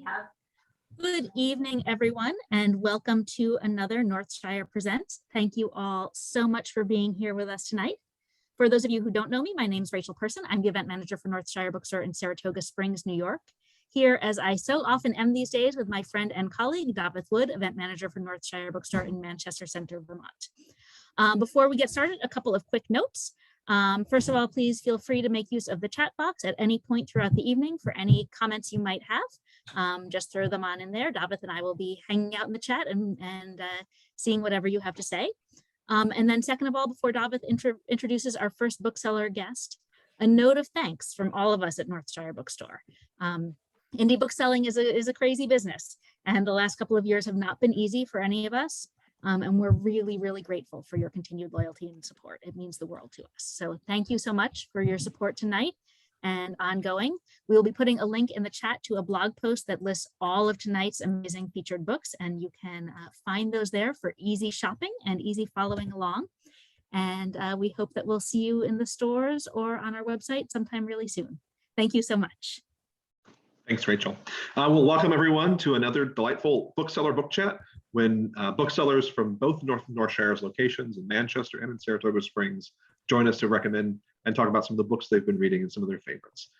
have. Good evening, everyone, and welcome to another Northshire Presents. Thank you all so much for being here with us tonight. For those of you who don't know me, my name is Rachel Person. I'm the event manager for Northshire Bookstore in Saratoga Springs, New York. Here, as I so often am these days, with my friend and colleague, Davith Wood, event manager for Northshire Bookstore in Manchester Center, Vermont. Before we get started, a couple of quick notes. First of all, please feel free to make use of the chat box at any point throughout the evening for any comments you might have. Just throw them on in there. Davith and I will be hanging out in the chat and seeing whatever you have to say. And then second of all, before Davith introduces our first bookseller guest, a note of thanks from all of us at Northshire Bookstore. Indie bookselling is a crazy business, and the last couple of years have not been easy for any of us. And we're really, really grateful for your continued loyalty and support. It means the world to us. So thank you so much for your support tonight and ongoing. We will be putting a link in the chat to a blog post that lists all of tonight's amazing featured books, and you can find those there for easy shopping and easy following along. And we hope that we'll see you in the stores or on our website sometime really soon. Thank you so much. Thanks, Rachel. We'll welcome everyone to another delightful bookseller book chat when booksellers from both Northshire's locations in Manchester and in Saratoga Springs join us to recommend and talk about some of the books they've been reading and some of their favorites.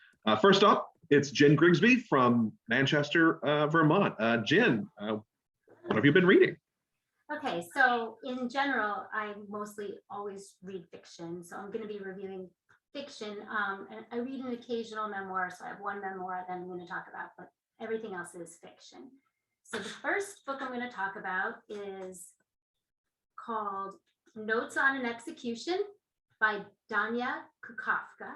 First up, it's Jen Grigsby from Manchester, Vermont. Jen, what have you been reading? Okay, so in general, I mostly always read fiction. So I'm going to be reviewing fiction. And I read an occasional memoir, so I have one memoir that I'm going to talk about, but everything else is fiction. So the first book I'm going to talk about is called Notes on an Execution by Dania Kukafka.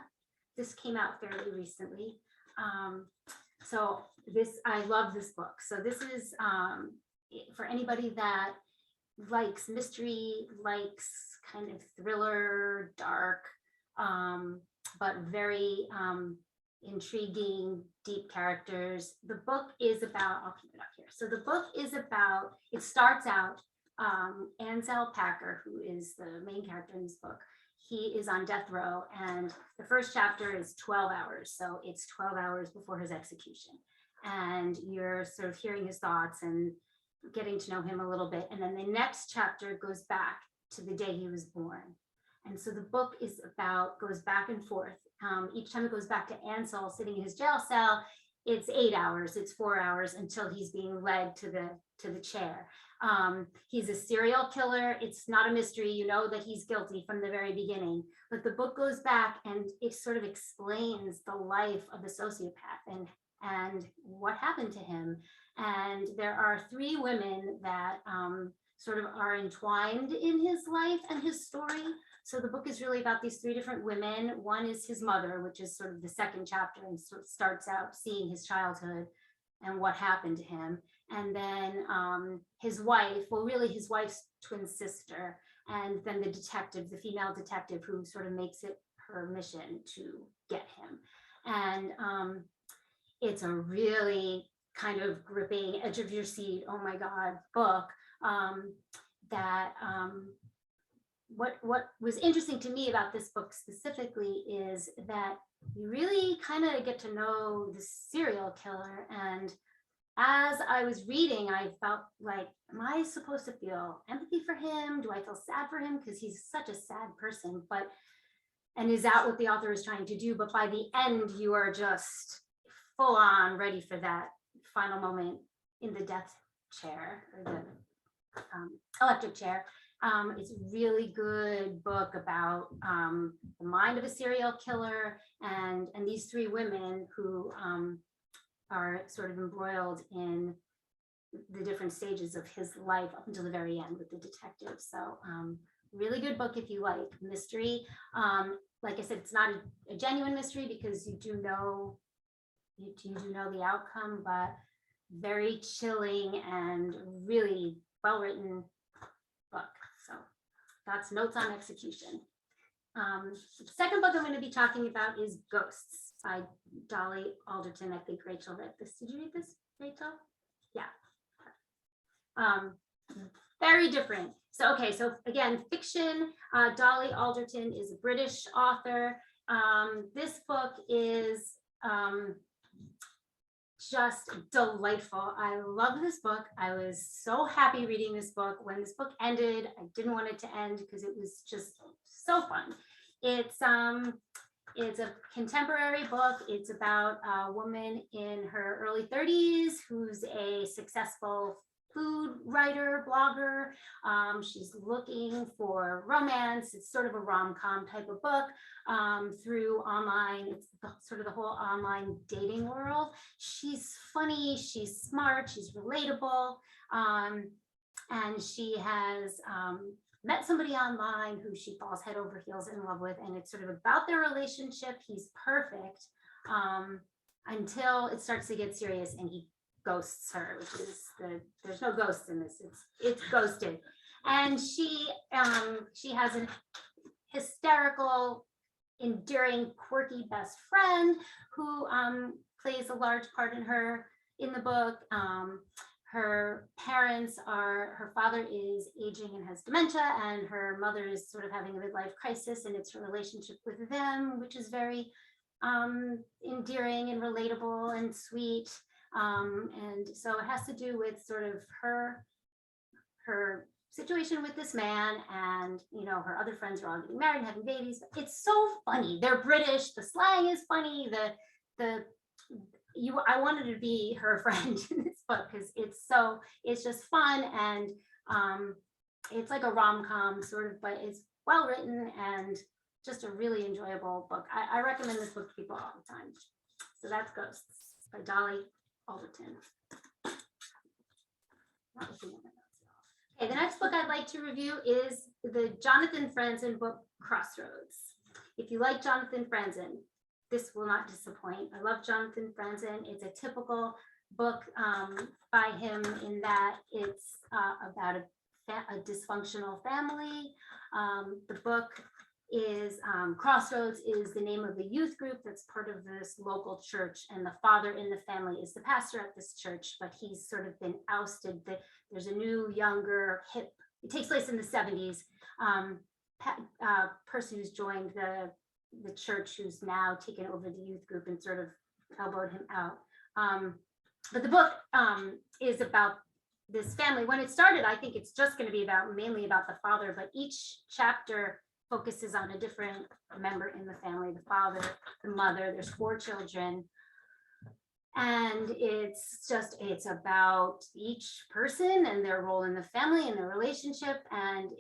This came out fairly recently. I love this book. So this is for anybody that likes mystery, likes kind of thriller, dark, but very intriguing, deep characters. The book is about, I'll keep it up here. So the book is about, it starts out, Ansel Packer, who is the main character in this book, he is on death row, and the first chapter is 12 hours. So it's 12 hours before his execution. And you're sort of hearing his thoughts and getting to know him a little bit. And then the next chapter goes back to the day he was born. And so the book is about, goes back and forth. Each time it goes back to Ansel sitting in his jail cell, it's 8 hours, it's 4 hours until he's being led to the chair. He's a serial killer. It's not a mystery. You know that he's guilty from the very beginning. But the book goes back and it sort of explains the life of the sociopath and what happened to him. And there are 3 women that sort of are entwined in his life and his story. So the book is really about these 3 different women. One is his mother, which is sort of the second chapter, and sort of starts out seeing his childhood and what happened to him. And then his wife, well, really his wife's twin sister, and then the detective, the female detective, who sort of makes it her mission to get him. And it's a really kind of gripping, edge of your seat, oh my God, book what was interesting to me about this book specifically is that you really kind of get to know the serial killer. And as I was reading, I felt like, am I supposed to feel empathy for him? Do I feel sad for him? Because he's such a sad person, and is that what the author is trying to do? But by the end, you are just full on ready for that final moment in the death chair, or the electric chair. It's a really good book about the mind of a serial killer and these 3 women who are sort of embroiled in the different stages of his life up until the very end with the detective. So really good book if you like mystery. Like I said, it's not a genuine mystery because you do know the outcome, but very chilling and really well-written book. So that's Notes on Execution. The second book I'm going to be talking about is Ghosts by Dolly Alderton. I think Rachel read this. Did you read this, Rachel? Yeah. Very different. So, okay, so again, fiction. Dolly Alderton is a British author. This book is just delightful. I love this book. I was so happy reading this book. When this book ended, I didn't want it to end because it was just so fun. It's a contemporary book. It's about a woman in her early 30s who's a successful food writer, blogger. She's looking for romance. It's sort of a rom-com type of book through online. It's sort of the whole online dating world. She's funny, she's smart, she's relatable, and she has met somebody online who she falls head over heels in love with, and it's sort of about their relationship. He's perfect until it starts to get serious and he ghosts her, which is there's no ghosts in this, it's ghosted. And she has an hysterical, endearing, quirky best friend who plays a large part in the book. Her father is aging and has dementia, and her mother is sort of having a midlife crisis, and it's her relationship with them, which is very endearing and relatable and sweet. And so it has to do with sort of her situation with this man, and her other friends are all getting married and having babies. It's so funny. They're British. The slang is funny. I wanted to be her friend in this book because it's just fun, and it's like a rom-com sort of, but it's well written and just a really enjoyable book. I recommend this book to people all the time. So that's Ghosts by Dolly Alderton. Okay, the next book I'd like to review is the Jonathan Franzen book, Crossroads. If you like Jonathan Franzen, this will not disappoint. I love Jonathan Franzen. It's a typical book by him in that it's about a dysfunctional family. The book is Crossroads is the name of the youth group that's part of this local church, and the father in the family is the pastor at this church, but he's sort of been ousted. There's a new, younger, hip, it takes place in the 70s, person who's joined the church, who's now taken over the youth group and sort of elbowed him out. But the book is about this family. When it started, I think it's just going to be mainly about the father, but each chapter focuses on a different member in the family, the father, the mother. There's 4 children. And it's about each person and their role in the family and their relationship. And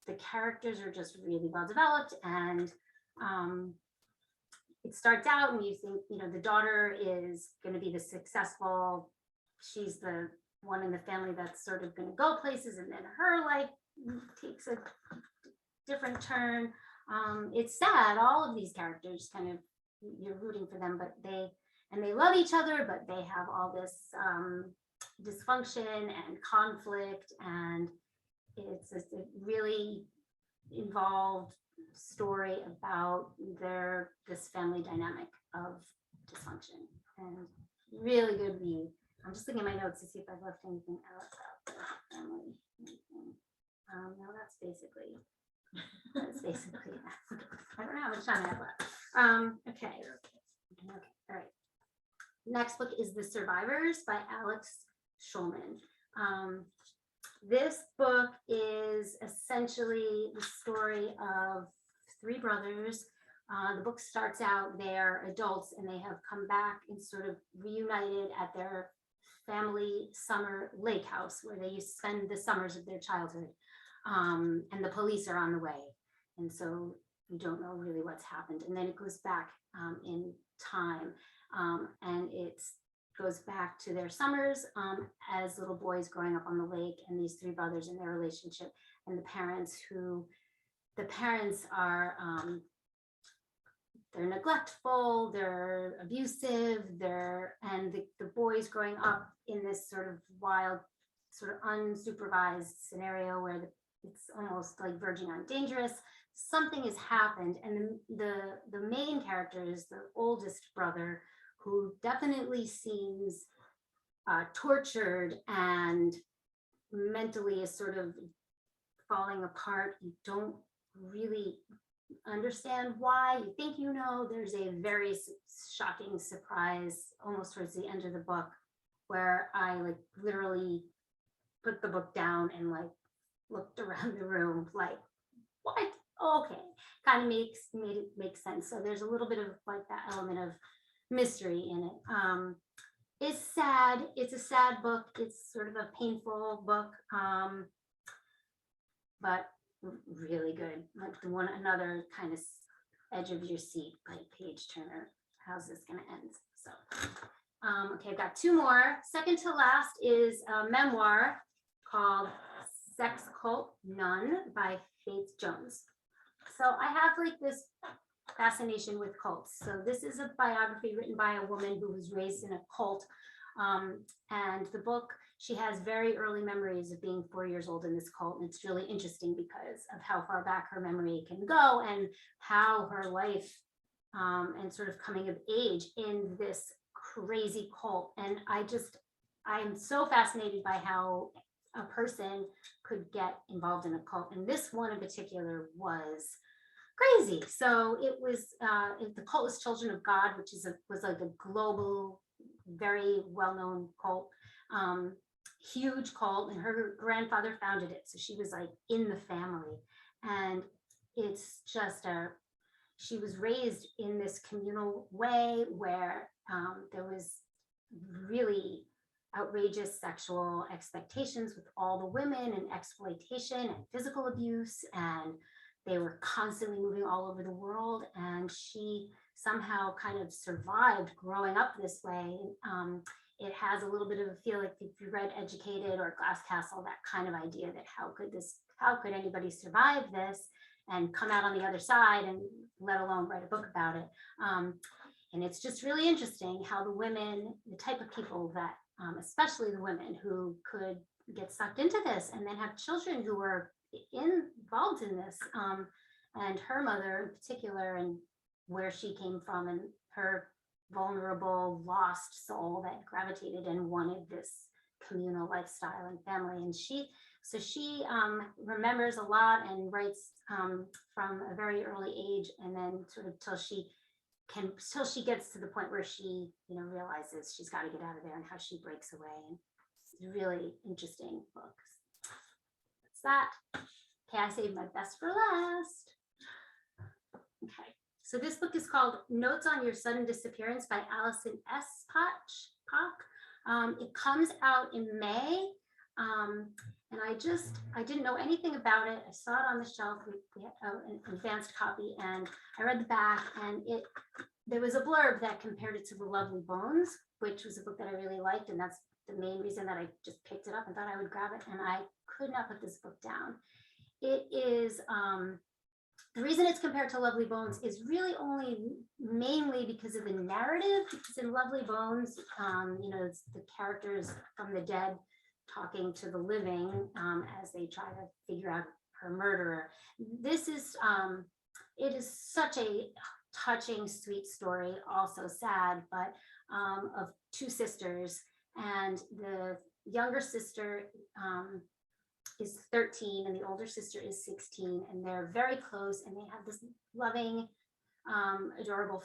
the characters are just really well developed. And it starts out and you think, the daughter is going to be the successful, she's the one in the family that's sort of going to go places, and then her life takes a different turn. It's sad. All of these characters kind of, you're rooting for them, but they love each other, but they have all this dysfunction and conflict, and it's a really involved story about this family dynamic of dysfunction, and really good read. I'm just looking at my notes to see if I've left anything out about the family. No, that's basically I don't know how much time I have left. Okay, all right. Next book is The Survivors by Alex Shulman. This book is essentially the story of 3 brothers. The book starts out, they're adults and they have come back and sort of reunited at their family summer lake house where they used to spend the summers of their childhood. And the police are on the way. And so you don't know really what's happened. And then it goes back in time, and it goes back to their summers as little boys growing up on the lake, and these 3 brothers and their relationship, and the parents are they're neglectful, they're abusive, and the boys growing up in this sort of wild, sort of unsupervised scenario where it's almost like verging on dangerous. Something has happened, and the main character is the oldest brother, who definitely seems tortured and mentally is sort of falling apart. You don't really understand why. You think you know. There's a very shocking surprise almost towards the end of the book where I like literally put the book down and like looked around the room like, what? Okay, kind of made it make sense. So there's a little bit of like that element of mystery in it. It's sad. It's a sad book. It's sort of a painful book, but really good. Like another kind of edge of your seat, like page turner. How's this gonna end? So, okay, I've got two more. Second to last is a memoir called Sex Cult Nun by Faith Jones. So I have like this fascination with cults. So this is a biography written by a woman who was raised in a cult. And the book, she has very early memories of being 4 years old in this cult. And it's really interesting because of how far back her memory can go and how her life and sort of coming of age in this crazy cult. And I'm so fascinated by how a person could get involved in a cult. And this one in particular was crazy. So it was, the cult was Children of God, which was like a global, very well-known cult, huge cult, and her grandfather founded it. So she was like in the family. And it's just she was raised in this communal way where there was really outrageous sexual expectations with all the women and exploitation and physical abuse, and they were constantly moving all over the world, and she somehow kind of survived growing up this way. It has a little bit of a feel like if you read Educated or Glass Castle, that kind of idea that how could anybody survive this and come out on the other side, and let alone write a book about it. And it's just really interesting how the women, the type of people that, especially the women who could get sucked into this and then have children who were involved in this, and her mother in particular, and where she came from, and her vulnerable, lost soul that gravitated and wanted this communal lifestyle and family. And she remembers a lot and writes from a very early age, and then sort of till she gets to the point where she, realizes she's got to get out of there, and how she breaks away. And it's a really interesting book. That's that. Okay, I saved my best for last. Okay, so this book is called Notes on Your Sudden Disappearance by Allison Patch. It comes out in May. And I didn't know anything about it. I saw it on the shelf. We had an advanced copy, and I read the back, and there was a blurb that compared it to The Lovely Bones, which was a book that I really liked. And that's the main reason that I just picked it up and thought I would grab it. And I could not put this book down. It is, the reason it's compared to Lovely Bones is really only mainly because of the narrative. Because in Lovely Bones, it's the characters from the dead talking to the living as they try to figure out her murderer. This is, it is such a touching, sweet story, also sad, but of two sisters, and the younger sister is 13 and the older sister is 16, and they're very close, and they have this loving, adorable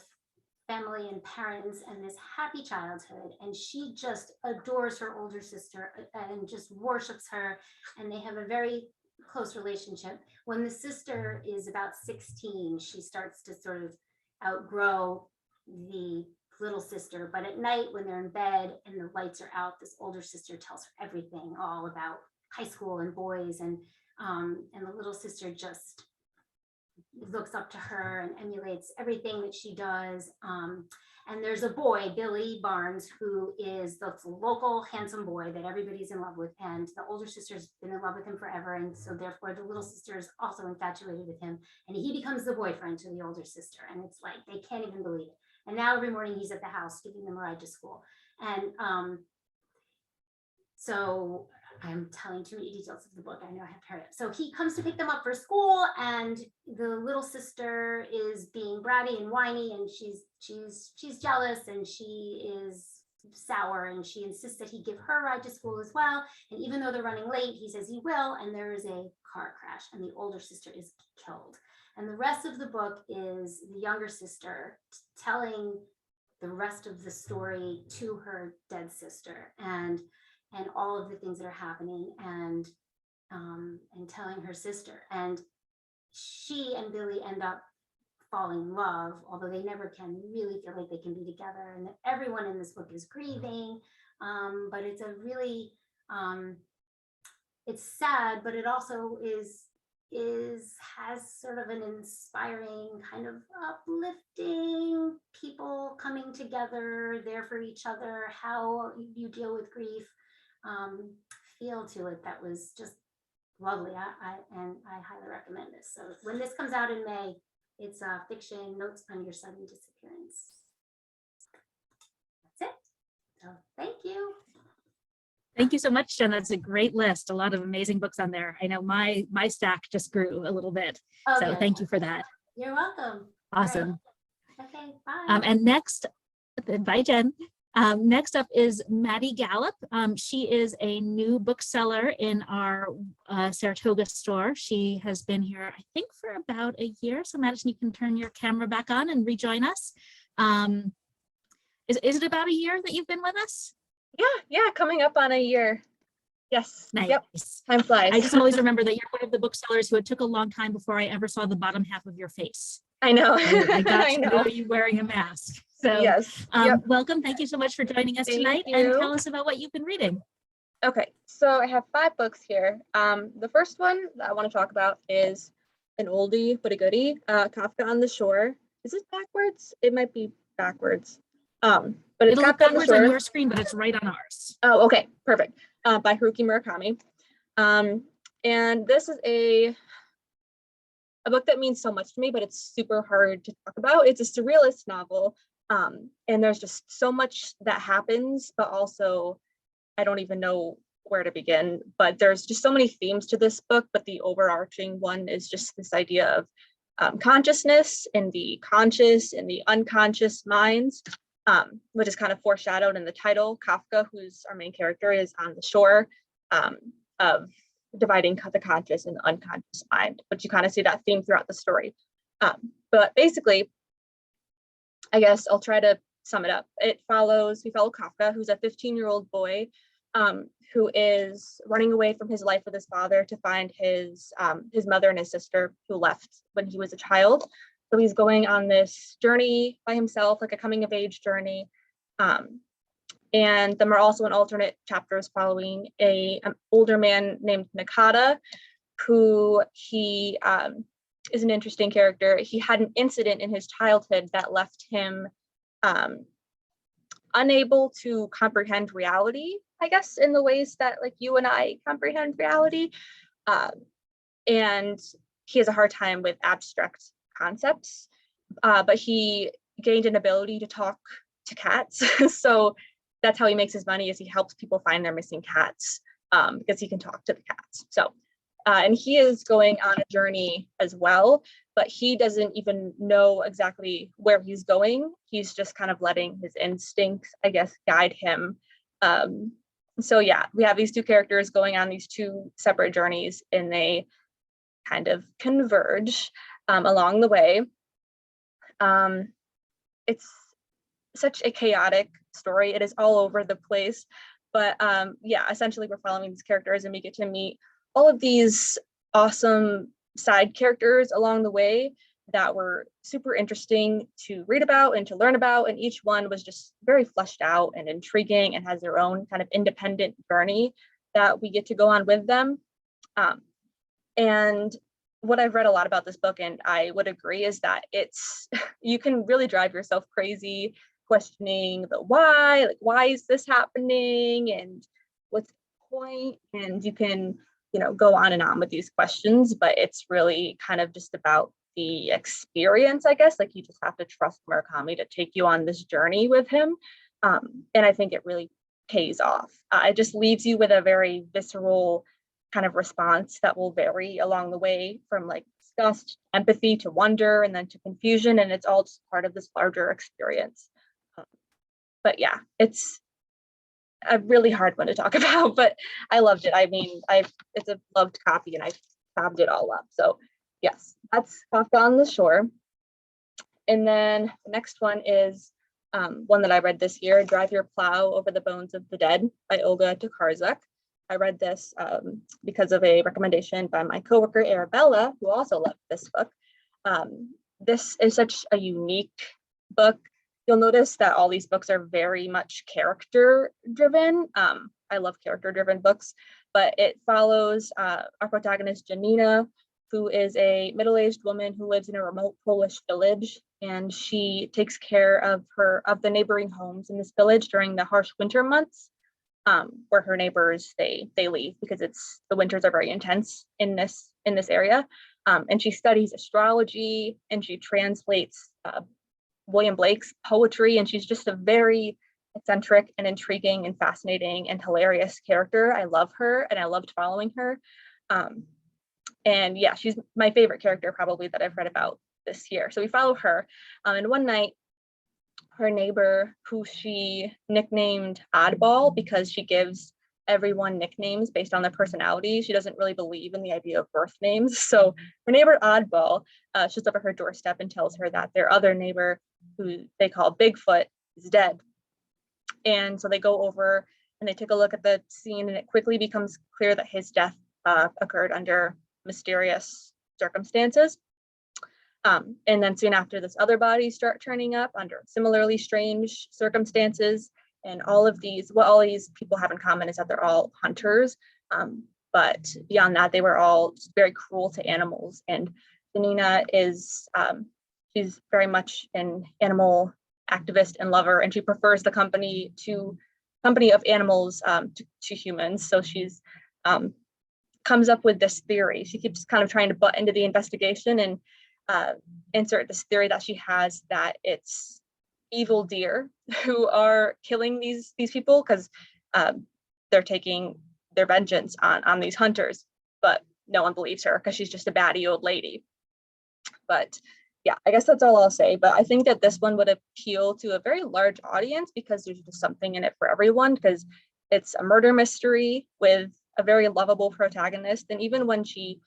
family and parents and this happy childhood, and she just adores her older sister and just worships her, and they have a very close relationship. When the sister is about 16, she starts to sort of outgrow the little sister, but at night when they're in bed and the lights are out, this older sister tells her everything, all about high school and boys, and the little sister just looks up to her and emulates everything that she does. And there's a boy, Billy Barnes, who is the local handsome boy that everybody's in love with, and the older sister's been in love with him forever, and so therefore the little sister is also infatuated with him, and he becomes the boyfriend to the older sister, and it's like they can't even believe it. And now every morning he's at the house giving them a ride to school. And so I'm telling too many details of the book. I know I have to hurry up. So he comes to pick them up for school, and the little sister is being bratty and whiny, and she's jealous, and she is sour, and she insists that he give her a ride to school as well. And even though they're running late, he says he will, and there is a car crash and the older sister is killed. And the rest of the book is the younger sister telling the rest of the story to her dead sister, and all of the things that are happening, and telling her sister. And she and Billy end up falling in love, although they never can really feel like they can be together. And everyone in this book is grieving, but it's a really, it's sad, but it also has sort of an inspiring, kind of uplifting, people coming together, there for each other, how you deal with grief, feel to it that was just lovely. I highly recommend this. So when this comes out in May, it's fiction, Notes on Your Sudden Disappearance. That's it. So thank you. Thank you so much, Jen. That's a great list. A lot of amazing books on there. I know my stack just grew a little bit. So Okay. thank you for that. You're welcome. Awesome. Right. Okay, bye. And next, bye, Jen. Next up is Maddie Gallo. She is a new bookseller in our Saratoga store. She has been here, I think, for about a year. So Maddison, you can turn your camera back on and rejoin us. Is it about a year that you've been with us? Yeah, coming up on a year. Yes. Nice. Yep. Time flies. I just always remember that you're one of the booksellers who it took a long time before I ever saw the bottom half of your face. I know. I got I to know. know you wearing a mask. So Yes. Yep. welcome. Thank you so much for joining us Thank tonight, and you. tell us about what you've been reading. Okay, so I have 5 books here. The first one that I want to talk about is an oldie but a goodie, Kafka on the Shore. Is it backwards? It might be backwards. But it's It'll look Kafka on the backwards on Shore. your screen, but it's right on ours. Oh, okay, perfect. By Haruki Murakami. And this is a book that means so much to me, but it's super hard to talk about. It's a surrealist novel. And there's just so much that happens, but also I don't even know where to begin. But there's just so many themes to this book, but the overarching one is just this idea of consciousness and the conscious and the unconscious minds, which is kind of foreshadowed in the title. Kafka, who's our main character, is on the shore of dividing the conscious and the unconscious mind, but you kind of see that theme throughout the story. But basically, I guess I'll try to sum it up. We follow Kafka, who's a 15-year-old boy who is running away from his life with his father to find his mother and his sister who left when he was a child. So he's going on this journey by himself, like a coming of age journey. And there are also an alternate chapters following an older man named Nakata, who he is an interesting character. He had an incident in his childhood that left him unable to comprehend reality, I guess, in the ways that like you and I comprehend reality. And he has a hard time with abstract concepts, but he gained an ability to talk to cats. So that's how he makes his money, is he helps people find their missing cats, because he can talk to the cats. So, and he is going on a journey as well, but he doesn't even know exactly where he's going. He's just kind of letting his instincts, I guess, guide him. So yeah, we have these two characters going on these two separate journeys, and they kind of converge along the way. It's such a chaotic story. It is all over the place, but yeah, essentially we're following these characters, and we get to meet all of these awesome side characters along the way that were super interesting to read about and to learn about, and each one was just very fleshed out and intriguing and has their own kind of independent journey that we get to go on with them. And what I've read a lot about this book, and I would agree, is that it's you can really drive yourself crazy questioning the why, like why is this happening and what's the point, and you can go on and on with these questions, but it's really kind of just about the experience, I guess. Like you just have to trust Murakami to take you on this journey with him, and I think it really pays off. It just leaves you with a very visceral kind of response that will vary along the way, from like disgust, empathy, to wonder, and then to confusion, and it's all just part of this larger experience. But yeah, it's a really hard one to talk about, but I loved it. I mean, it's a loved copy and I fabbed it all up. So yes, that's Kafka on the Shore. And then the next one is one that I read this year, Drive Your Plow Over the Bones of the Dead by Olga Tokarzuk. I read this because of a recommendation by my coworker Arabella, who also loved this book. This is such a unique book. You'll notice that all these books are very much character driven. I love character driven books, but it follows our protagonist Janina, who is a middle-aged woman who lives in a remote Polish village, and she takes care of the neighboring homes in this village during the harsh winter months, where her neighbors they leave because the winters are very intense in this area. And she studies astrology and she translates William Blake's poetry, and she's just a very eccentric and intriguing and fascinating and hilarious character. I love her and I loved following her. And yeah, she's my favorite character probably that I've read about this year. So we follow her. And one night, her neighbor, who she nicknamed Oddball because she gives everyone nicknames based on their personality. She doesn't really believe in the idea of birth names. So her neighbor Oddball shows up at her doorstep and tells her that their other neighbor, who they call Bigfoot, is dead. And so they go over and they take a look at the scene, and it quickly becomes clear that his death occurred under mysterious circumstances. And then soon after, this other bodies start turning up under similarly strange circumstances. And what all these people have in common is that they're all hunters. But beyond that, they were all just very cruel to animals. And Janina is, she's very much an animal activist and lover, and she prefers the company of animals to humans. So she's comes up with this theory. She keeps kind of trying to butt into the investigation and insert this theory that she has that it's evil deer who are killing these people because they're taking their vengeance on these hunters. But no one believes her because she's just a batty old lady. But yeah, I guess that's all I'll say. But I think that this one would appeal to a very large audience because there's just something in it for everyone, because it's a murder mystery with a very lovable protagonist. And even when she,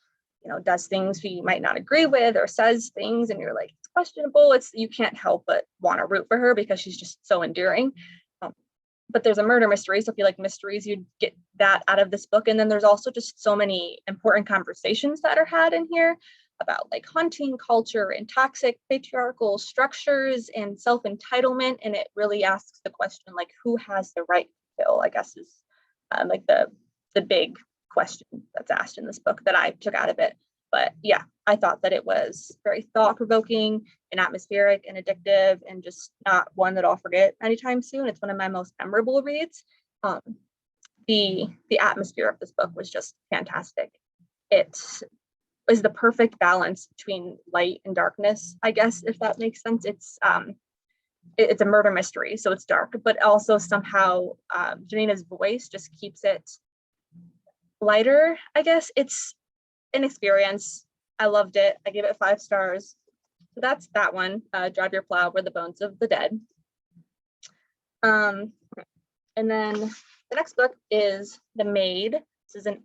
does things we might not agree with or says things and you're like, it's questionable, you can't help but want to root for her because she's just so endearing. But there's a murder mystery, so if you like mysteries, you'd get that out of this book. And then there's also just so many important conversations that are had in here about like hunting culture and toxic patriarchal structures and self-entitlement. And it really asks the question, like, who has the right to kill, I guess is like the big question that's asked in this book that I took out of it. But yeah, I thought that it was very thought-provoking and atmospheric and addictive, and just not one that I'll forget anytime soon. It's one of my most memorable reads. The atmosphere of this book was just fantastic. It was the perfect balance between light and darkness, I guess, if that makes sense. It's a murder mystery, so it's dark, but also somehow Janina's voice just keeps it lighter, I guess. It's an experience. I loved it. I gave it 5 stars. So that's that one, Drive Your Plow Over the Bones of the Dead. And then the next book is The Maid. This is an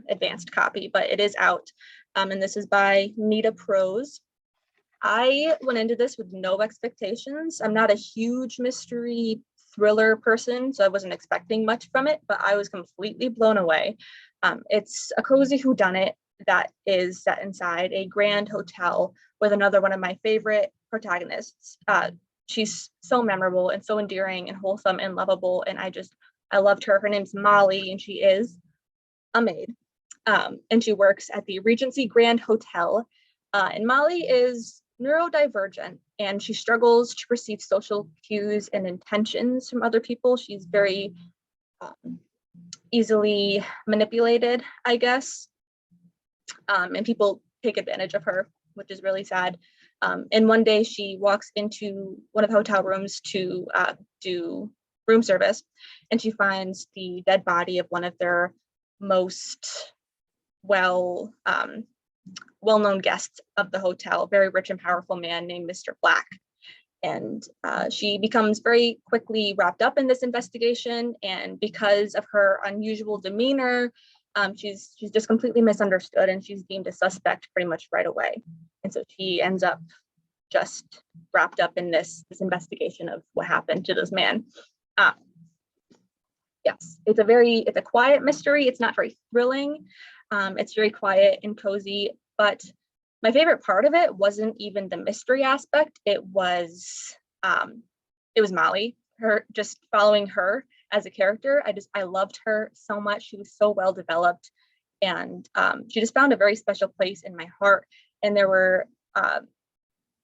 advanced copy, but it is out. And this is by Nita Prose. I went into this with no expectations. I'm not a huge mystery thriller person, so I wasn't expecting much from it, but I was completely blown away. It's a cozy whodunit that is set inside a grand hotel with another one of my favorite protagonists. She's so memorable and so endearing and wholesome and lovable, and I loved her. Her name's Molly, and she is a maid. And she works at the Regency Grand Hotel. And Molly is neurodivergent, and she struggles to perceive social cues and intentions from other people. She's very easily manipulated, I guess. And people take advantage of her, which is really sad. And one day she walks into one of the hotel rooms to do room service, and she finds the dead body of one of their most well-known guests of the hotel, a very rich and powerful man named Mr. Black. And she becomes very quickly wrapped up in this investigation. And because of her unusual demeanor, she's just completely misunderstood, and she's deemed a suspect pretty much right away. And so she ends up just wrapped up in this investigation of what happened to this man. Yes, it's a quiet mystery. It's not very thrilling. It's very quiet and cozy, but my favorite part of it wasn't even the mystery aspect. It was Molly, her, just following her as a character. I loved her so much. She was so well developed, and she just found a very special place in my heart. And there were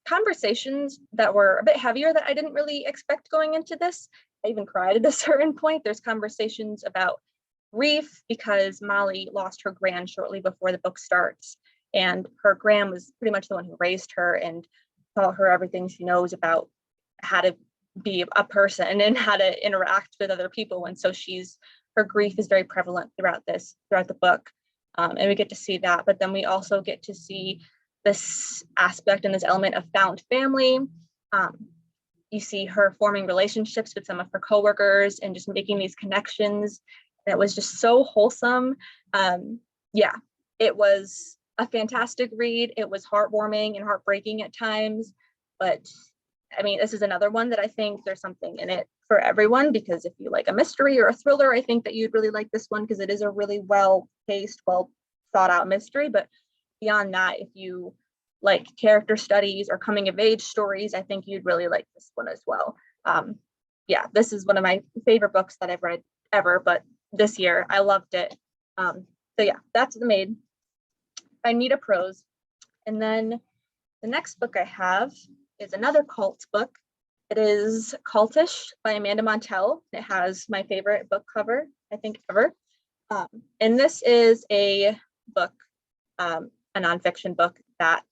conversations that were a bit heavier that I didn't really expect going into this. I even cried at a certain point. There's conversations about grief because Molly lost her gran shortly before the book starts. And her gran was pretty much the one who raised her and taught her everything she knows about how to be a person and how to interact with other people. And so her grief is very prevalent throughout the book. And we get to see that, but then we also get to see this aspect and this element of found family. You see her forming relationships with some of her coworkers and just making these connections. And it was just so wholesome. Yeah, it was a fantastic read. It was heartwarming and heartbreaking at times, but I mean, this is another one that I think there's something in it for everyone, because if you like a mystery or a thriller, I think that you'd really like this one because it is a really well-paced, well thought out mystery. But beyond that, if you like character studies or coming of age stories, I think you'd really like this one as well. Yeah, this is one of my favorite books that I've read ever, but this year I loved it. So yeah, that's The Maid. I Need a Prose. And then the next book I have is another cult book. It is Cultish by Amanda Montell. It has my favorite book cover, I think, ever. And this is a book, a nonfiction book that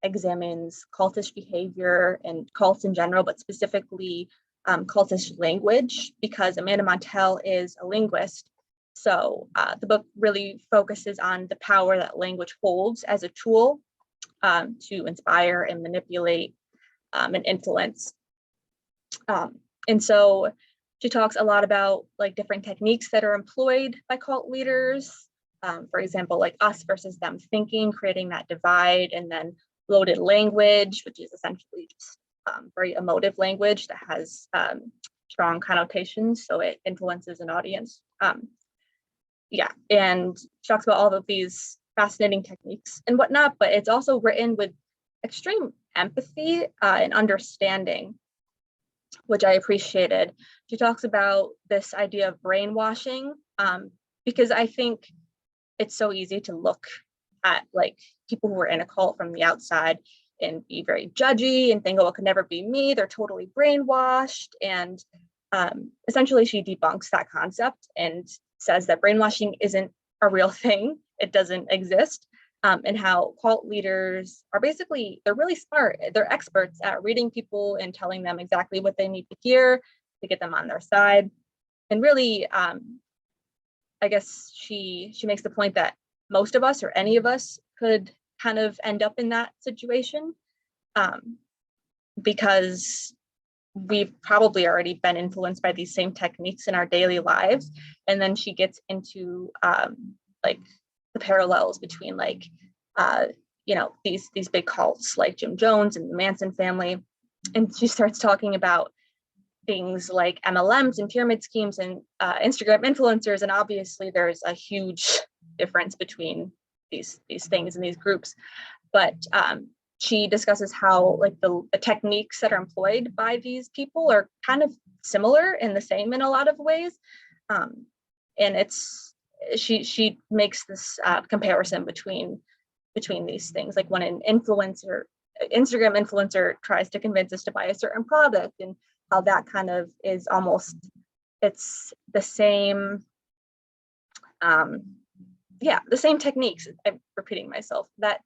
examines cultish behavior and cults in general, but specifically cultish language, because Amanda Montell is a linguist. So the book really focuses on the power that language holds as a tool to inspire and manipulate and influence. And so she talks a lot about like different techniques that are employed by cult leaders. For example, like us versus them thinking, creating that divide, and then loaded language, which is essentially just very emotive language that has strong connotations, so it influences an audience. Yeah, and she talks about all of these fascinating techniques and whatnot, but it's also written with extreme empathy and understanding, which I appreciated. She talks about this idea of brainwashing, because I think it's so easy to look at like people who are in a cult from the outside and be very judgy and think, oh, it could never be me. They're totally brainwashed. And essentially she debunks that concept and says that brainwashing isn't a real thing. It doesn't exist. And how cult leaders are basically, they're really smart. They're experts at reading people and telling them exactly what they need to hear to get them on their side. And really, I guess she makes the point that most of us or any of us could kind of end up in that situation, because we've probably already been influenced by these same techniques in our daily lives. And then she gets into like the parallels between like, you know, these big cults like Jim Jones and the Manson family. And she starts talking about things like MLMs and pyramid schemes and Instagram influencers. And obviously there's a huge difference between these things and these groups. But she discusses how like the techniques that are employed by these people are kind of similar and the same in a lot of ways. And she makes this comparison between these things, like when an Instagram influencer tries to convince us to buy a certain product, and how that kind of is almost, it's the same, the same techniques, I'm repeating myself, that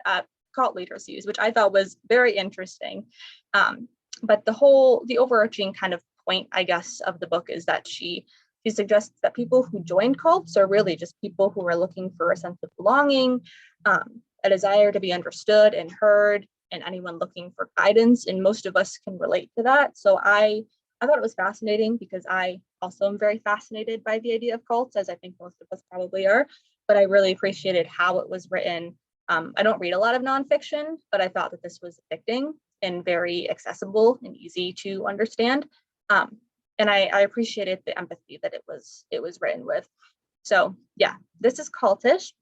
cult leaders use, which I thought was very interesting. But the overarching kind of point, I guess, of the book is that she suggests that people who join cults are really just people who are looking for a sense of belonging, a desire to be understood and heard, and anyone looking for guidance, and most of us can relate to that. So I thought it was fascinating because I also am very fascinated by the idea of cults, as I think most of us probably are, but I really appreciated how it was written. I don't read a lot of nonfiction, but I thought that this was depicting and very accessible and easy to understand. And I appreciated the empathy that it was written with. So yeah, this is Cultish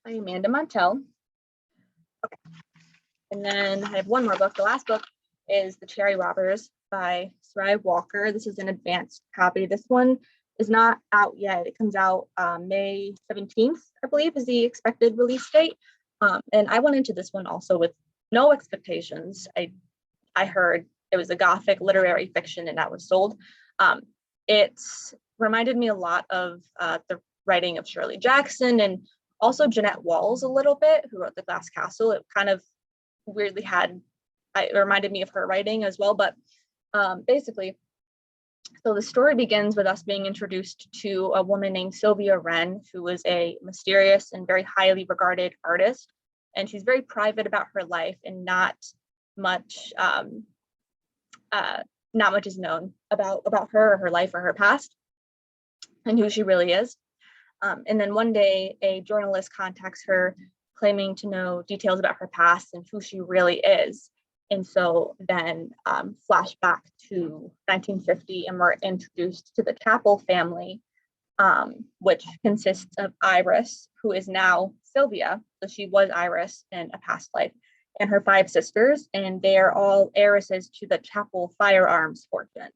by Amanda Montell. Okay. And then I have one more book. The last book is The Cherry Robbers by Sarai Walker. This is an advanced copy. This one is not out yet. It comes out May 17th, I believe, is the expected release date. And I went into this one also with no expectations. I heard it was a Gothic literary fiction and that was sold. It reminded me a lot of the writing of Shirley Jackson and also Jeanette Walls a little bit, who wrote The Glass Castle. It kind of weirdly it reminded me of her writing as well. But basically, so the story begins with us being introduced to a woman named Sylvia Wren, who was a mysterious and very highly regarded artist. And she's very private about her life, and not much is known about her or her life or her past and who she really is. And then one day a journalist contacts her claiming to know details about her past and who she really is. And so then flashback to 1950, and we're introduced to the Chapel family, which consists of Iris, who is now Sylvia. So she was Iris in a past life, and her 5 sisters, and they are all heiresses to the Chapel firearms fortune.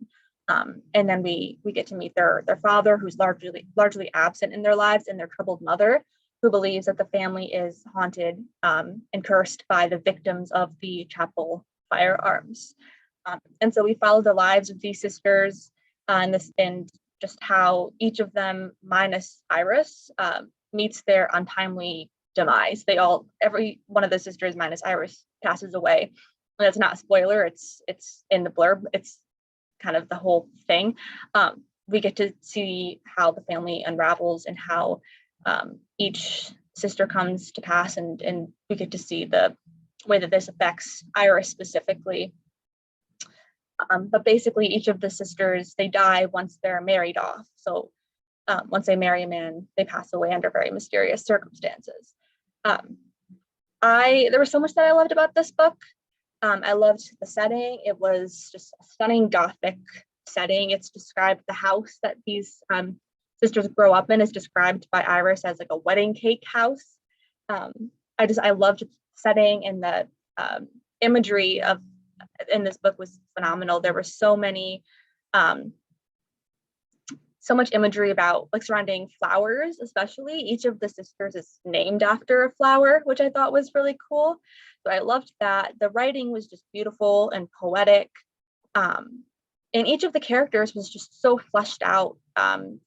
And then we get to meet their father, who's largely absent in their lives, and their troubled mother, who believes that the family is haunted and cursed by the victims of the Chapel firearms. And so we follow the lives of these sisters and just how each of them, minus Iris, meets their untimely demise. Every one of the sisters minus Iris passes away. And that's not a spoiler, it's in the blurb. It's kind of the whole thing. We get to see how the family unravels and how each sister comes to pass, and we get to see the way that this affects Iris specifically. But basically each of the sisters, they die once they're married off. So once they marry a man, they pass away under very mysterious circumstances. There was so much that I loved about this book. I loved the setting. It was just a stunning Gothic setting. It's described, the house that these sisters grow up in is described by Iris as like a wedding cake house. I loved the setting, and the imagery in this book was phenomenal. There were so much imagery about surrounding flowers, especially. Each of the sisters is named after a flower, which I thought was really cool. So I loved that. The writing was just beautiful and poetic. And each of the characters was just so fleshed out.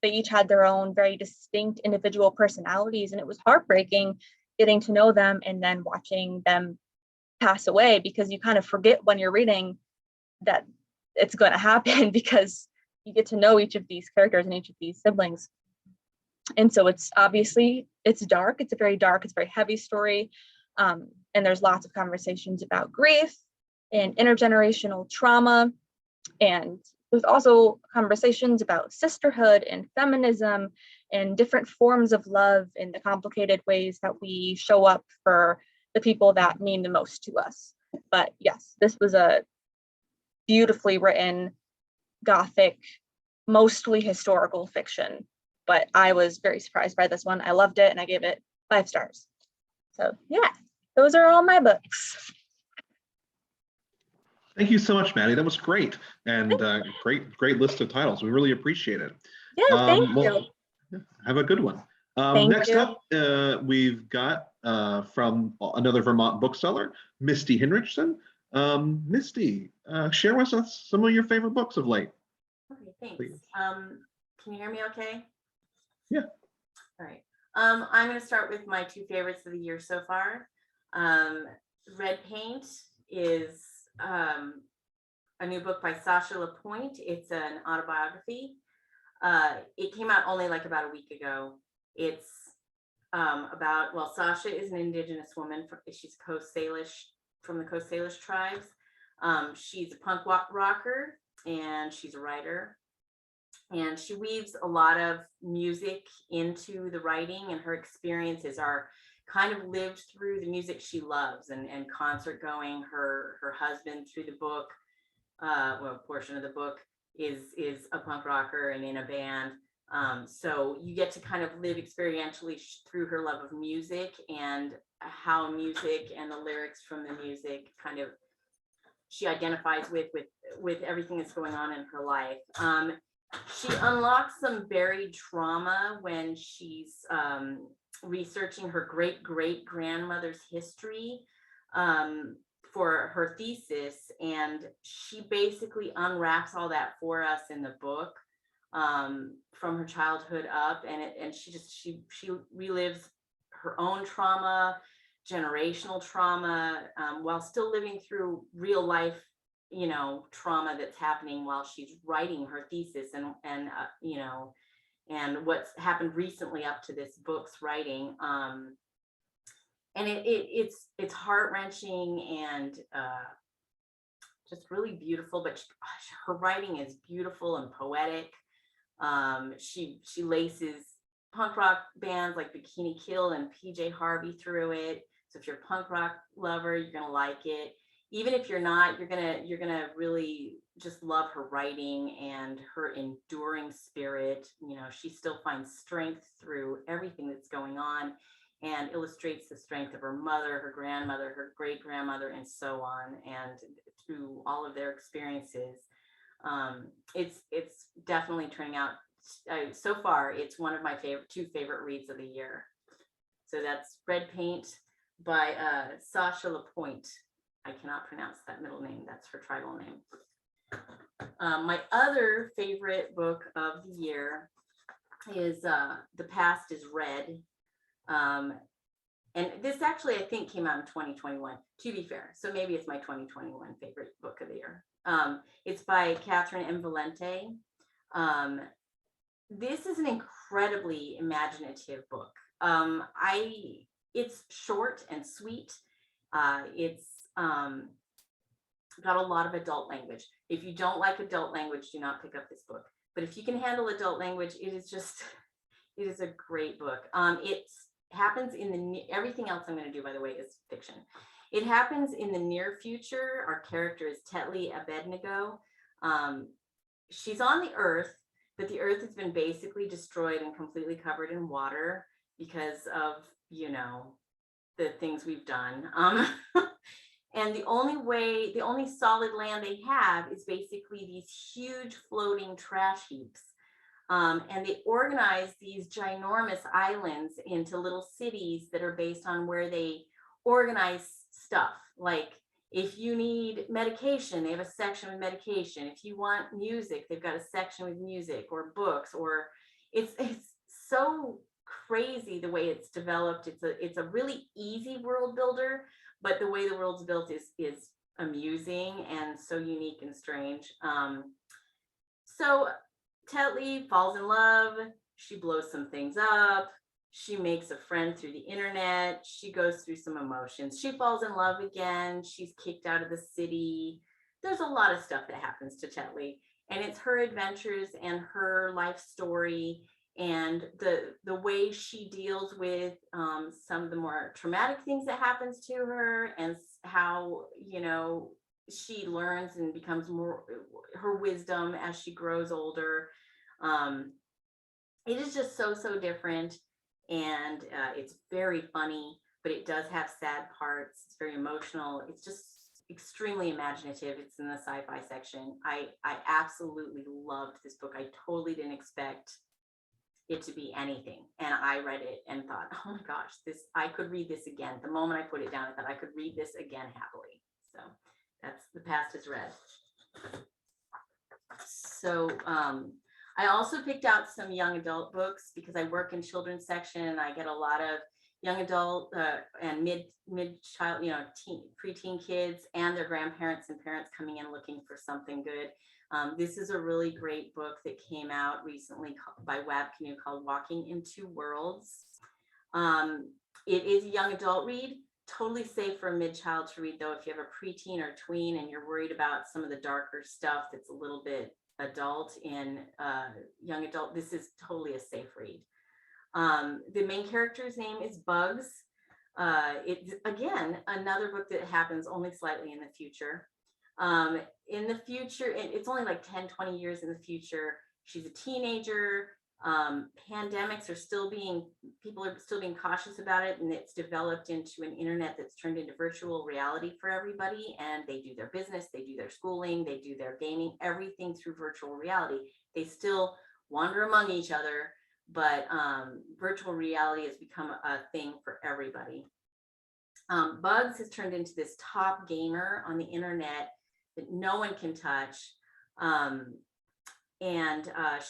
They each had their own very distinct individual personalities, and it was heartbreaking getting to know them and then watching them pass away, because you kind of forget when you're reading that it's going to happen, because you get to know each of these characters and each of these siblings. And so it's dark. It's a very dark, it's a very heavy story. And there's lots of conversations about grief and intergenerational trauma. And there's also conversations about sisterhood and feminism and different forms of love in the complicated ways that we show up for the people that mean the most to us. But yes, this was a beautifully written Gothic, mostly historical fiction, but I was very surprised by this one. I loved it, and I gave it 5 stars. So yeah, those are all my books. Thank you so much, Maddie. That was great, and great list of titles. We really appreciate it. Yeah, thank you. Have a good one. Next up, we've got from another Vermont bookseller, Misty Henrichsen. Misty, share with us some of your favorite books of late. Okay, thanks. Please. Can you hear me okay? Yeah. All right. I'm going to start with my 2 favorites of the year so far. Red Paint is a new book by Sasha Lapointe. It's an autobiography. It came out only about a week ago. It's about, Sasha is an Indigenous woman. She's Coast Salish from the Coast Salish tribes. She's a punk rocker and she's a writer. And she weaves a lot of music into the writing, and her experiences are kind of lived through the music she loves and concert going. Her husband through the book, well, portion of the book is a punk rocker and in a band. So you get to kind of live experientially through her love of music and how music and the lyrics from the music kind of she identifies with everything that's going on in her life. She unlocks some buried trauma when she's researching her great-great-grandmother's history for her thesis, and she basically unwraps all that for us in the book from her childhood up, and she relives her own trauma, generational trauma, while still living through real life, you know, trauma that's happening while she's writing her thesis and you know, and what's happened recently up to this book's writing. And it's heart-wrenching and just really beautiful, but her writing is beautiful and poetic. She laces punk rock bands like Bikini Kill and PJ Harvey through it. So if you're a punk rock lover, you're gonna like it. Even if you're not, you're gonna really just love her writing and her enduring spirit. You know, she still finds strength through everything that's going on and illustrates the strength of her mother, her grandmother, her great-grandmother, and so on, and through all of their experiences. It's definitely turning out, so far, it's one of my two favorite reads of the year. So that's Red Paint by Sasha Lapointe. I cannot pronounce that middle name. That's her tribal name. My other favorite book of the year is The Past is Red. And this actually, I think, came out in 2021, to be fair. So maybe it's my 2021 favorite book of the year. It's by Catherine M. Valente. This is an incredibly imaginative book. It's short and sweet. It's got a lot of adult language. If you don't like adult language, do not pick up this book. But if you can handle adult language, it is a great book. It happens in everything else I'm going to do, by the way, is fiction. It happens in the near future. Our character is Tetley Abednego. She's on the Earth, but the Earth has been basically destroyed and completely covered in water because of, you know, the things we've done. And the only solid land they have is basically these huge floating trash heaps. And they organize these ginormous islands into little cities that are based on where they organize stuff. Like if you need medication, they have a section with medication. If you want music, they've got a section with music or books, or it's so crazy the way it's developed. It's a really easy world builder, but the way the world's built is amusing and so unique and strange. So Tetley falls in love. She blows some things up. She makes a friend through the internet. She goes through some emotions. She falls in love again. She's kicked out of the city. There's a lot of stuff that happens to Tetley, and it's her adventures and her life story and the way she deals with some of the more traumatic things that happens to her, and how, you know, she learns and becomes more her wisdom as she grows older. It is just so different, and it's very funny, but it does have sad parts. It's very emotional. It's just extremely imaginative. It's in the sci-fi section. I absolutely loved this book. I totally didn't expect it to be anything, and I read it and thought, oh my gosh, I could read this again. The moment I put it down, I thought I could read this again happily. So that's The Past is Red. So I also picked out some young adult books because I work in children's section, and I get a lot of young adult and mid-child, you know, preteen kids and their grandparents and parents coming in looking for something good. This is a really great book that came out recently by Wab Canoe called Walking in Two Worlds. It is a young adult read, totally safe for a mid-child to read, though. If you have a preteen or tween and you're worried about some of the darker stuff that's a little bit adult in young adult, this is totally a safe read. The main character's name is Bugs. It's again another book that happens only slightly in the future. In the future, it's only like 10-20 years in the future. She's a teenager. Pandemics are still people are still being cautious about it, and it's developed into an internet that's turned into virtual reality for everybody, and they do their business, they do their schooling, they do their gaming, everything through virtual reality. They still wander among each other, but virtual reality has become a thing for everybody. Bugs has turned into this top gamer on the internet that no one can touch.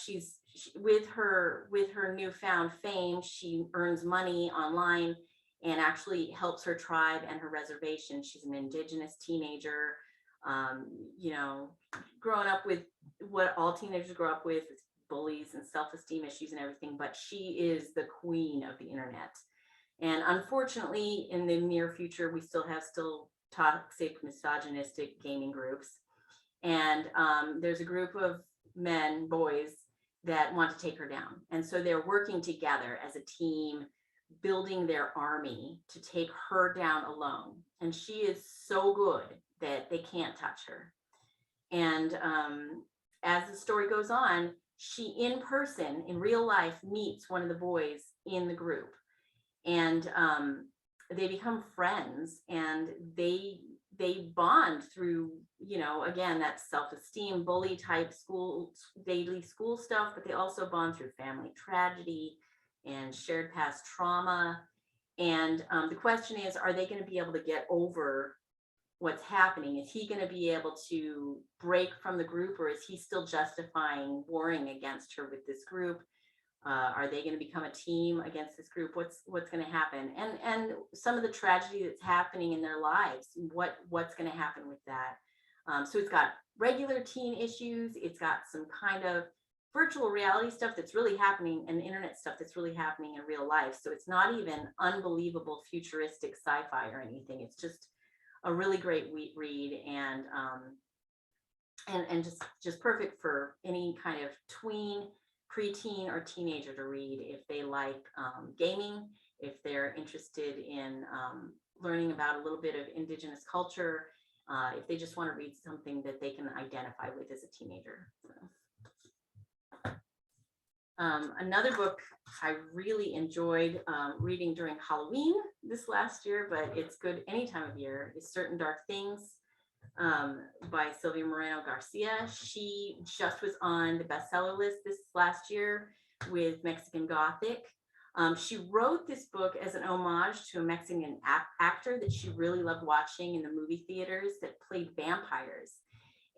She's with her newfound fame, she earns money online and actually helps her tribe and her reservation. She's an indigenous teenager, you know, growing up with what all teenagers grow up with, bullies and self-esteem issues and everything, but she is the queen of the internet. And unfortunately, in the near future, we still have toxic, misogynistic gaming groups. And there's a group of boys that want to take her down. And so they're working together as a team, building their army to take her down alone. And she is so good that they can't touch her. And as the story goes on, she in person, in real life, meets one of the boys in the group. And they become friends, and they bond through, you know, again, that self-esteem, bully type daily school stuff, but they also bond through family tragedy and shared past trauma. And the question is, are they going to be able to get over what's happening? Is he going to be able to break from the group, or is he still justifying warring against her with this group? Are they going to become a team against this group? What's going to happen? And some of the tragedy that's happening in their lives, what's going to happen with that? So it's got regular teen issues. It's got some kind of virtual reality stuff that's really happening, and internet stuff that's really happening in real life. So it's not even unbelievable futuristic sci-fi or anything. It's just a really great read, and just perfect for any kind of tween, preteen, or teenager to read if they like gaming, if they're interested in learning about a little bit of indigenous culture, if they just want to read something that they can identify with as a teenager. So. Another book I really enjoyed reading during Halloween this last year, but it's good any time of year, is Certain Dark Things by Sylvia Moreno Garcia. She just was on the bestseller list this last year with Mexican Gothic. She wrote this book as an homage to a Mexican actor that she really loved watching in the movie theaters that played vampires.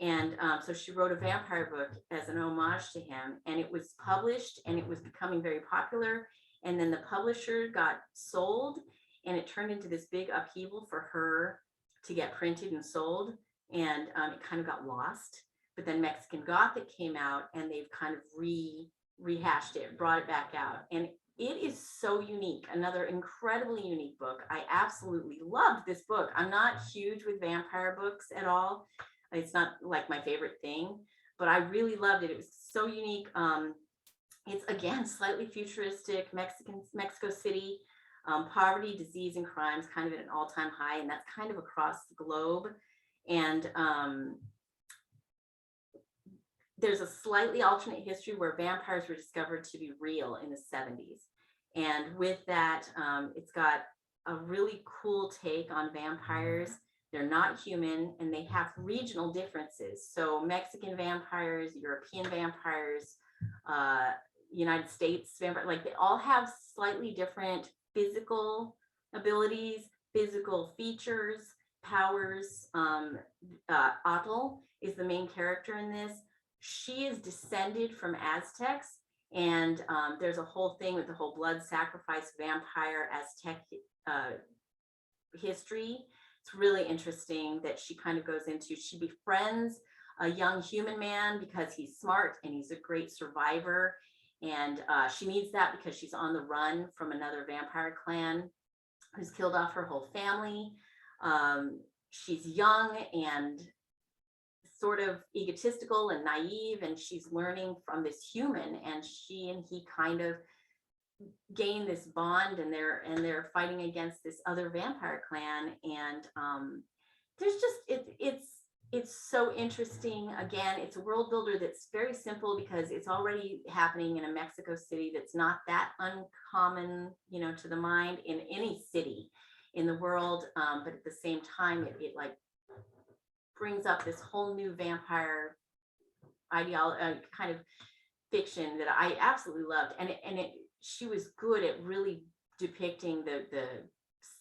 And so she wrote a vampire book as an homage to him, and it was published, and it was becoming very popular. And then the publisher got sold, and it turned into this big upheaval for her to get printed and sold. And it kind of got lost. But then Mexican Gothic came out, and they've kind of rehashed it, brought it back out. And it is so unique, another incredibly unique book. I absolutely loved this book. I'm not huge with vampire books at all. It's not like my favorite thing, but I really loved it. It was so unique. It's again, slightly futuristic, Mexico City, poverty, disease, and crimes kind of at an all-time high. And that's kind of across the globe. And there's a slightly alternate history where vampires were discovered to be real in the 70s. And with that, it's got a really cool take on vampires. They're not human, and they have regional differences. So Mexican vampires, European vampires, United States vampires, like they all have slightly different physical abilities, physical features, powers. Atl is the main character in this. She is descended from Aztecs, and there's a whole thing with the whole blood sacrifice vampire Aztec history. It's really interesting that she kind of goes into, she befriends a young human man because he's smart and he's a great survivor. And she needs that because she's on the run from another vampire clan. who's killed off her whole family. She's young and sort of egotistical and naive, and she's learning from this human, and she and he kind of gain this bond, and they're fighting against this other vampire clan. And there's just it's so interesting. Again, it's a world builder that's very simple because it's already happening in a Mexico City that's not that uncommon, you know, to the mind in any city in the world. But at the same time, it like brings up this whole new vampire ideology, kind of fiction that I absolutely loved. And she was good at really depicting the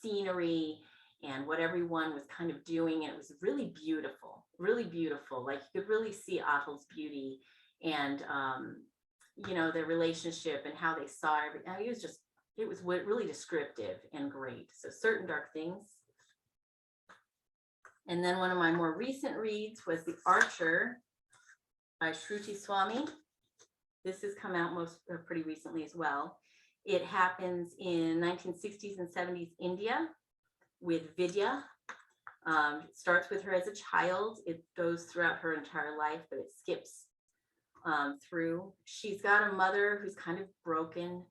scenery and what everyone was kind of doing. And it was really beautiful, really beautiful. Like you could really see Athel's beauty and, you know, their relationship and how they saw everything. It was really descriptive and great. So Certain Dark Things. And then one of my more recent reads was The Archer by Shruti Swami. This has come out pretty recently as well. It happens in 1960s and 70s India with Vidya. It starts with her as a child. It goes throughout her entire life, but it skips through. She's got a mother who's kind of broken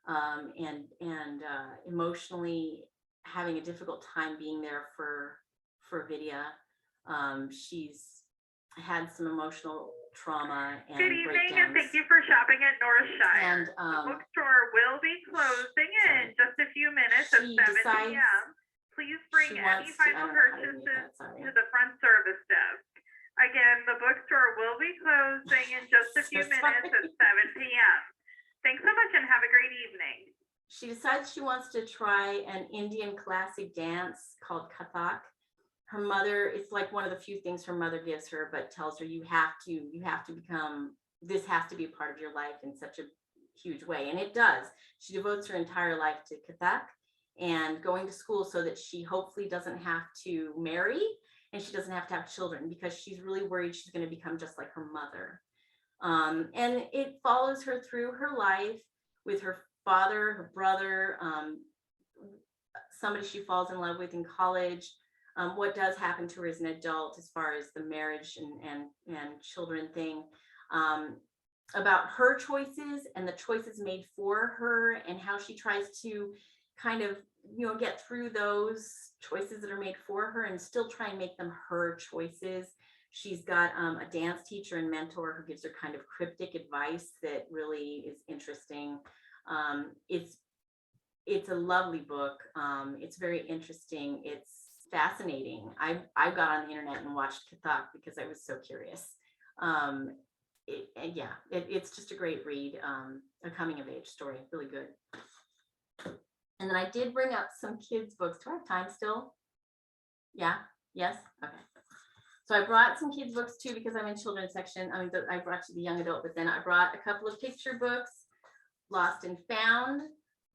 and emotionally having a difficult time being there for Vidya. She's had some emotional trauma and good evening, breakdowns. and thank you for shopping at Northshire. And the bookstore will be closing in just a few minutes at 7 p.m. Please bring any final purchases to the front service desk. Again, the bookstore will be closing in just a few minutes at 7 p.m. Thanks so much and have a great evening. She decides she wants to try an Indian classic dance called Kathak. Her mother, it's like one of the few things her mother gives her, but tells her you have to become, this has to be a part of your life in such a huge way. And it does. She devotes her entire life to Kathak and going to school so that she hopefully doesn't have to marry and she doesn't have to have children because she's really worried she's going to become just like her mother. And it follows her through her life with her father, her brother, somebody she falls in love with in college. What does happen to her as an adult as far as the marriage and children thing, about her choices and the choices made for her and how she tries to kind of, you know, get through those choices that are made for her and still try and make them her choices. She's got a dance teacher and mentor who gives her kind of cryptic advice that really is interesting. It's a lovely book. It's very interesting. It's fascinating. I got on the internet and watched Kathak because I was so curious. It's just a great read, a coming of age story, really good. And then I did bring up some kids books. Do I have time still? Yeah, yes, okay. So I brought some kids books too because I'm in children's section. I mean, I brought to the young adult, but then I brought a couple of picture books, Lost and Found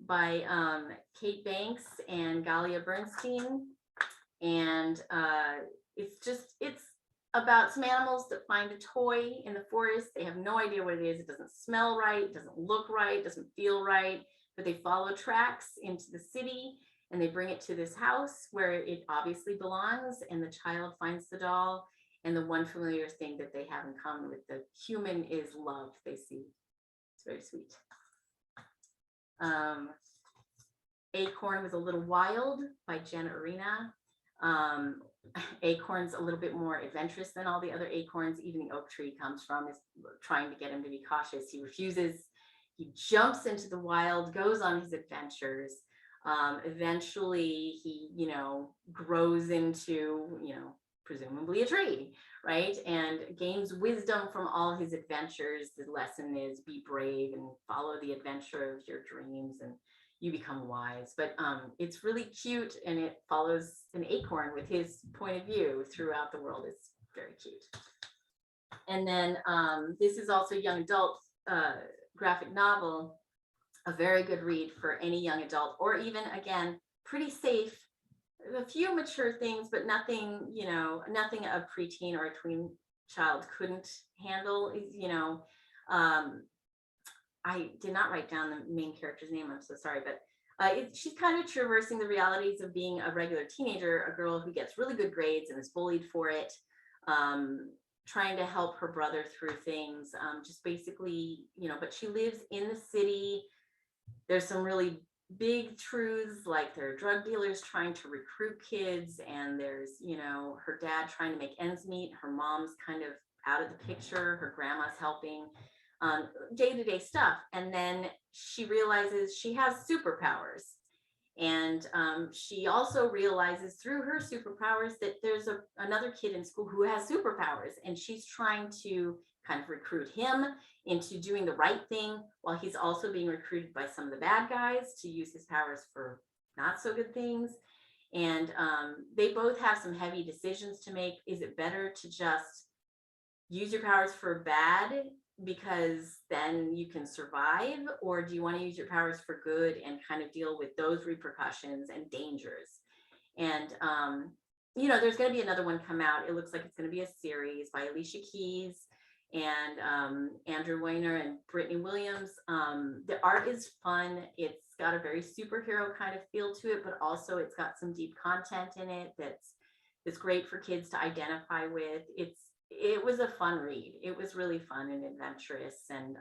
by Kate Banks and Galia Bernstein. And it's about some animals that find a toy in the forest. They have no idea what it is. It doesn't smell right, it doesn't look right, it doesn't feel right, but they follow tracks into the city and they bring it to this house where it obviously belongs, and the child finds the doll. And the one familiar thing that they have in common with the human is love they see. It's very sweet. Acorn Was a Little Wild by Jenna Arena. Acorn's a little bit more adventurous than all the other acorns. Even the oak tree comes from is trying to get him to be cautious. He refuses. He jumps into the wild, goes on his adventures. Eventually he, grows into, presumably a tree, right? And gains wisdom from all his adventures. The lesson is be brave and follow the adventure of your dreams and you become wise. But it's really cute, and it follows an acorn with his point of view throughout the world. It's very cute. And then this is also young adult graphic novel, a very good read for any young adult, or even, again, pretty safe. A few mature things, but nothing, nothing a preteen or a tween child couldn't handle. I did not write down the main character's name. I'm so sorry, but she's kind of traversing the realities of being a regular teenager, a girl who gets really good grades and is bullied for it, trying to help her brother through things, just basically, you know, but she lives in the city. There's some really big truths, like there are drug dealers trying to recruit kids, and there's, you know, her dad trying to make ends meet. Her mom's kind of out of the picture. Her grandma's helping, day-to-day stuff. And then she realizes she has superpowers. And she also realizes through her superpowers that there's another kid in school who has superpowers, and she's trying to kind of recruit him into doing the right thing while he's also being recruited by some of the bad guys to use his powers for not so good things. And they both have some heavy decisions to make. Is it better to just use your powers for bad because then you can survive, or do you want to use your powers for good and kind of deal with those repercussions and dangers? And you know, there's going to be another one come out. It looks like it's going to be a series by Alicia Keys and Andrew Weiner and Brittany Williams. The art is fun. It's got a very superhero kind of feel to it, but also it's got some deep content in it that's great for kids to identify with. It was a fun read. It was really fun and adventurous, and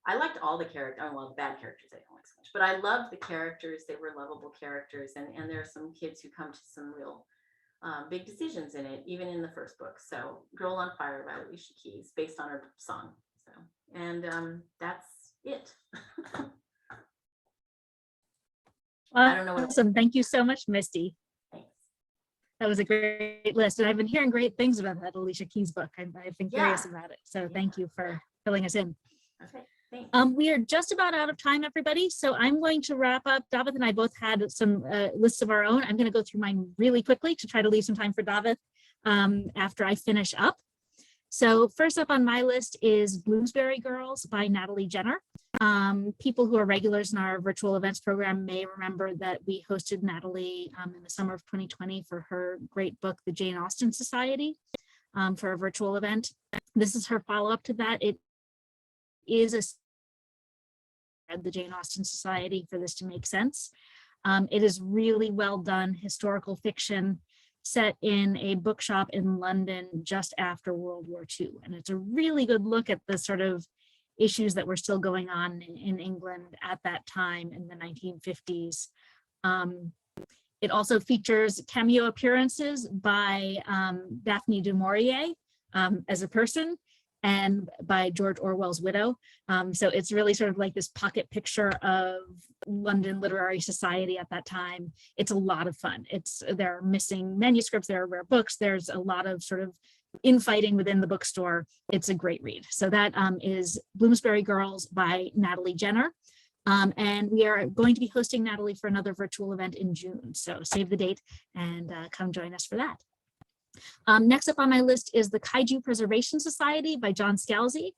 I liked all the characters. Oh, well, the bad characters I don't like so much, but I loved the characters. They were lovable characters, and there are some kids who come to some real big decisions in it, even in the first book. So Girl on Fire by Alicia Keys, based on her song. So, and that's it. I don't know what. Awesome. Thank you so much, Misty. Thanks. That was a great list. And I've been hearing great things about that Alicia Keys book. I've been curious about it. So thank you for filling us in. Okay, thanks. We are just about out of time, everybody. So I'm going to wrap up. David and I both had some lists of our own. I'm going to go through mine really quickly to try to leave some time for David after I finish up. So first up on my list is Bloomsbury Girls by Natalie Jenner. People who are regulars in our virtual events program may remember that we hosted Natalie in the summer of 2020 for her great book, The Jane Austen Society, for a virtual event. This is her follow-up to that. It is the Jane Austen Society for this to make sense. It is really well done historical fiction set in a bookshop in London just after World War II. And it's a really good look at the sort of issues that were still going on in England at that time in the 1950s. It also features cameo appearances by Daphne du Maurier as a person, and by George Orwell's widow. So it's really sort of like this pocket picture of London literary society at that time. It's a lot of fun. There are missing manuscripts, there are rare books, there's a lot of sort of infighting within the bookstore. It's a great read. So that is Bloomsbury Girls by Natalie Jenner. And we are going to be hosting Natalie for another virtual event in June. So save the date and come join us for that. Next up on my list is The Kaiju Preservation Society by John Scalzi.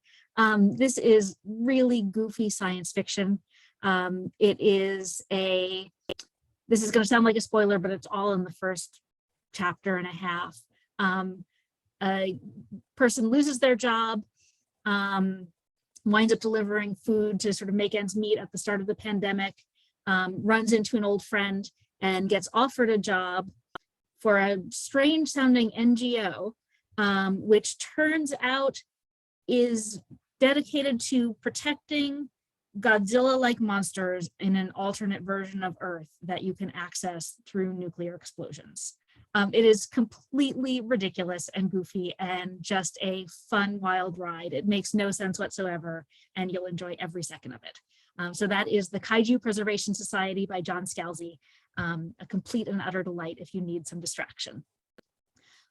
This is really goofy science fiction. This is going to sound like a spoiler, but it's all in the first chapter and a half. A person loses their job, winds up delivering food to sort of make ends meet at the start of the pandemic, runs into an old friend and gets offered a job for a strange sounding NGO, which turns out is dedicated to protecting Godzilla-like monsters in an alternate version of Earth that you can access through nuclear explosions. It is completely ridiculous and goofy and just a fun, wild ride. It makes no sense whatsoever, and you'll enjoy every second of it. So that is The Kaiju Preservation Society by John Scalzi. A complete and utter delight if you need some distraction.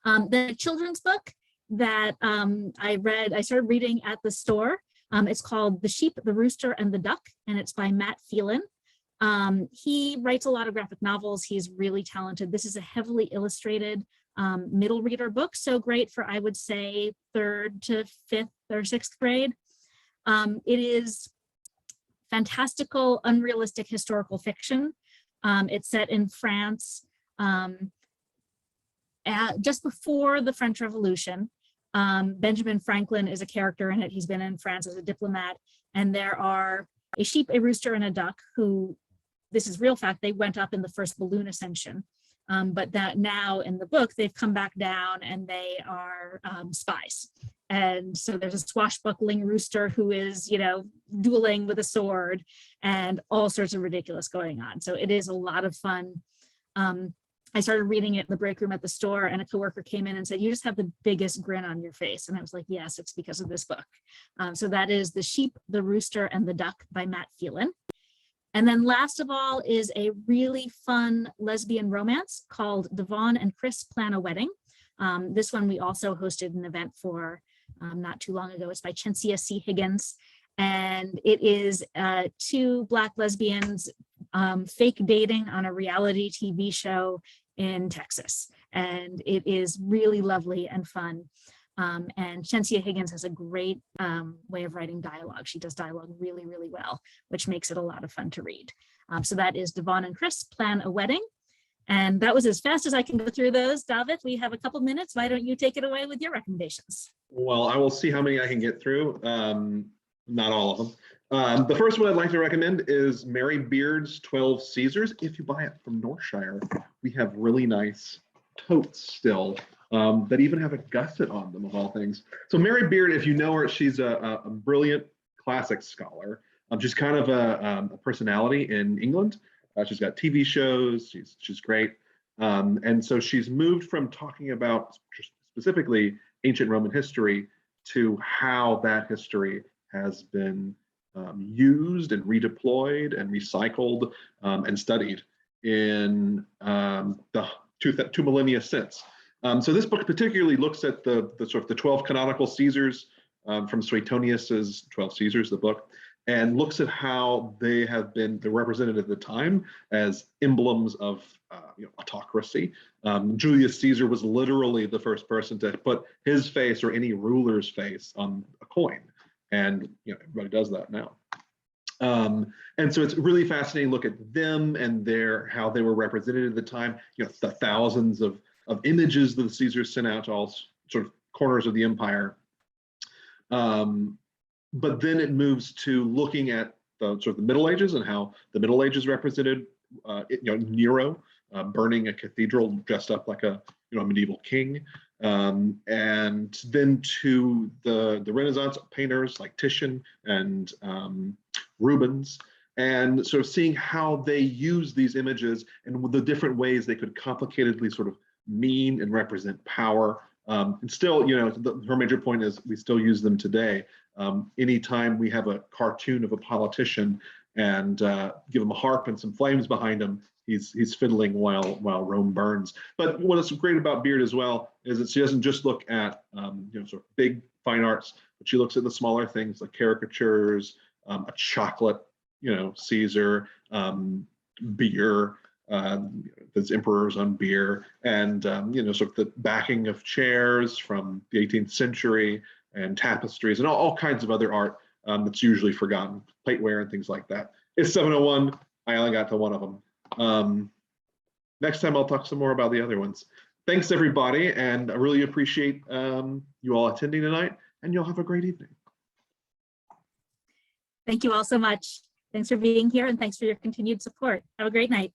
The children's book that I started reading at the store. It's called The Sheep, the Rooster, and the Duck, and it's by Matt Phelan. He writes a lot of graphic novels. He's really talented. This is a heavily illustrated middle reader book, so great for, I would say, 3rd to 5th or 6th grade. It is fantastical, unrealistic historical fiction. It's set in France just before the French Revolution. Benjamin Franklin is a character in it. He's been in France as a diplomat, and there are a sheep, a rooster, and a duck who this is real fact, they went up in the first balloon ascension. But that now in the book, they've come back down and they are spies. And so there's a swashbuckling rooster who is, dueling with a sword and all sorts of ridiculous going on. So it is a lot of fun. I started reading it in the break room at the store, and a coworker came in and said, "You just have the biggest grin on your face." And I was like, yes, it's because of this book. So that is The Sheep, the Rooster, and the Duck by Matt Phelan. And then last of all is a really fun lesbian romance called Devon and Chris Plan a Wedding. This one we also hosted an event for not too long ago. It's by Chensia C. Higgins. And it is 2 Black lesbians fake dating on a reality TV show in Texas. And it is really lovely and fun. And Chensia Higgins has a great way of writing dialogue. She does dialogue really, really well, which makes it a lot of fun to read. So that is Devon and Chris Plan a Wedding. And that was as fast as I can go through those. David, we have a couple minutes. Why don't you take it away with your recommendations? Well, I will see how many I can get through. Not all of them. The first one I'd like to recommend is Mary Beard's 12 Caesars. If you buy it from Northshire, we have really nice totes still that even have a gusset on them, of all things. So Mary Beard, if you know her, she's a brilliant classics scholar. She's kind of a personality in England. She's got TV shows. She's great. And so she's moved from talking about specifically ancient Roman history to how that history has been used and redeployed and recycled and studied in the two millennia since. So this book particularly looks at the sort of the 12 canonical Caesars from Suetonius's 12 Caesars, the book, and looks at how they're represented at the time as emblems of autocracy. Julius Caesar was literally the first person to put his face or any ruler's face on a coin. And everybody does that now. And so it's really fascinating to look at them and how they were represented at the time, the thousands of images that the Caesars sent out to all sort of corners of the empire. But then it moves to looking at the sort of the Middle Ages and how the Middle Ages represented, Nero burning a cathedral dressed up like a medieval king. And then to the Renaissance painters like Titian and Rubens, and sort of seeing how they use these images and the different ways they could complicatedly sort of mean and represent power. And still, her major point is we still use them today. Anytime we have a cartoon of a politician and give him a harp and some flames behind him, he's fiddling while Rome burns. But what is great about Beard as well is that she doesn't just look at sort of big fine arts, but she looks at the smaller things like caricatures, a chocolate, Caesar, beer. There's emperors on beer, and sort of the backing of chairs from the 18th century, and tapestries, and all kinds of other art that's usually forgotten, plateware and things like that. It's 7:01. I only got to one of them. Next time I'll talk some more about the other ones. Thanks everybody, and I really appreciate you all attending tonight, and you'll have a great evening. Thank you all so much. Thanks for being here, and thanks for your continued support. Have a great night.